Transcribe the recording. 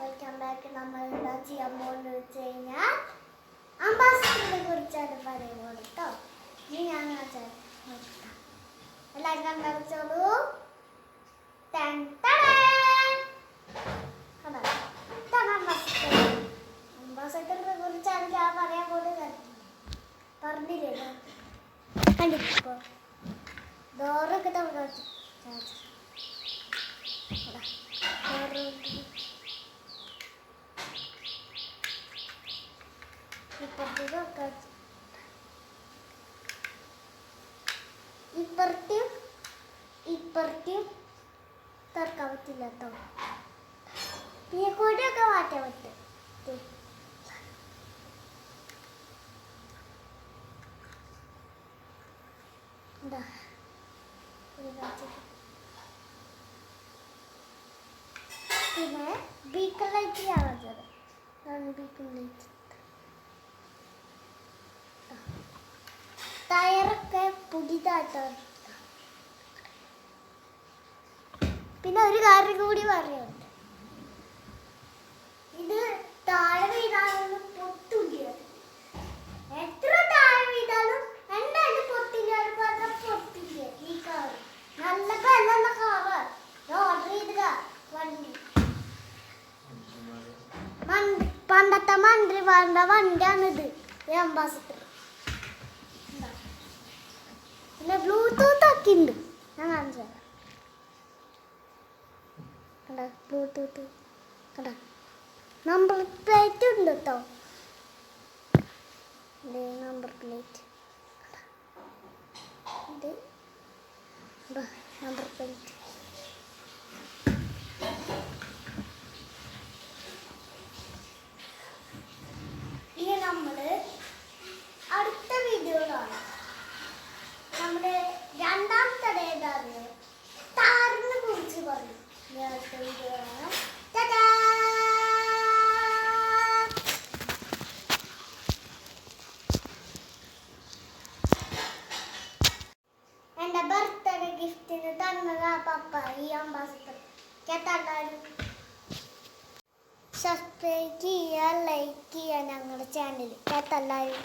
Welcome back. നമ്മൾ എന്താ ചെയ്യാൻ പോകുന്നത് വെച്ച് കഴിഞ്ഞാൽ അംബാസഡറിനെ കുറിച്ചാണ് പറയുന്നത് കേട്ടോ. ഇനി ഞാൻ എല്ലാവരും കണ്ടറിച്ചോളൂ. അംബാസഡറിനെ കുറിച്ചാണ് ഞാൻ പറയാൻ പോകുന്നത്. പറഞ്ഞില്ലേ കണ്ടിപ്പോ ഡോറൊക്കെ തുറന്നു ഇപ്പുറത്തും തുറക്കാൻ പറ്റില്ല കേട്ടോ. പിന്നെ കൂടെയൊക്കെ മാറ്റാൻ പറ്റും. പിന്നെ ബീക്കൺ ലൈറ്റ് കാണുന്നത് ബീക്കൺ ലൈറ്റ് ടയറൊക്കെ പുതിയതായിട്ടാണ്. പിന്നെ ഒരു കാര്യം കൂടി പറയാനുണ്ട്. ഇത് താഴെ വീണാലൊന്നും പൊട്ടില്ല. എത്ര താഴെ വീണാലും എന്തായാലും പൊട്ടില്ല. പൊട്ടില്ല. ഈ കാർ നല്ല നല്ല കാറ് ഓർഡർ ചെയ്ത വണ്ടി പണ്ടത്തെ മന്ത്രിമാരുടെ വണ്ടിയാണിത്. അംബാസഡർ പിന്നെ ബ്ലൂടൂത്ത് ഒക്കെ ഉണ്ട്. ഞാൻ കാണിച്ചു തരാം. കണ്ടാ ബ്ലൂടൂത്ത് കണ്ടാ നമ്പർ പ്ലേറ്റ് ഉണ്ട് കേട്ടോ. നമ്പർ പ്ലേറ്റ് നമ്പർ പ്ലേറ്റ് ഇനി നമ്മള് അടുത്ത വീഡിയോ കാണാം. നമ്മുടെ രണ്ടാമത്തെ ഡേതാണ് താറിനെ കുറിച്ച് പറയും. അടുത്ത വീഡിയോ കാണാം. എന്റെ ബർത്ത്ഡേ ഗിഫ്റ്റിന് തന്നതാ പപ്പ ഈ അംബാസഡർ. കേട്ടാലും സബ്സ്ക്രൈബ് ചെയ്യുക, ലൈക്ക് ചെയ്യുക ഞങ്ങളുടെ ചാനൽ. കേട്ടല്ലാരും.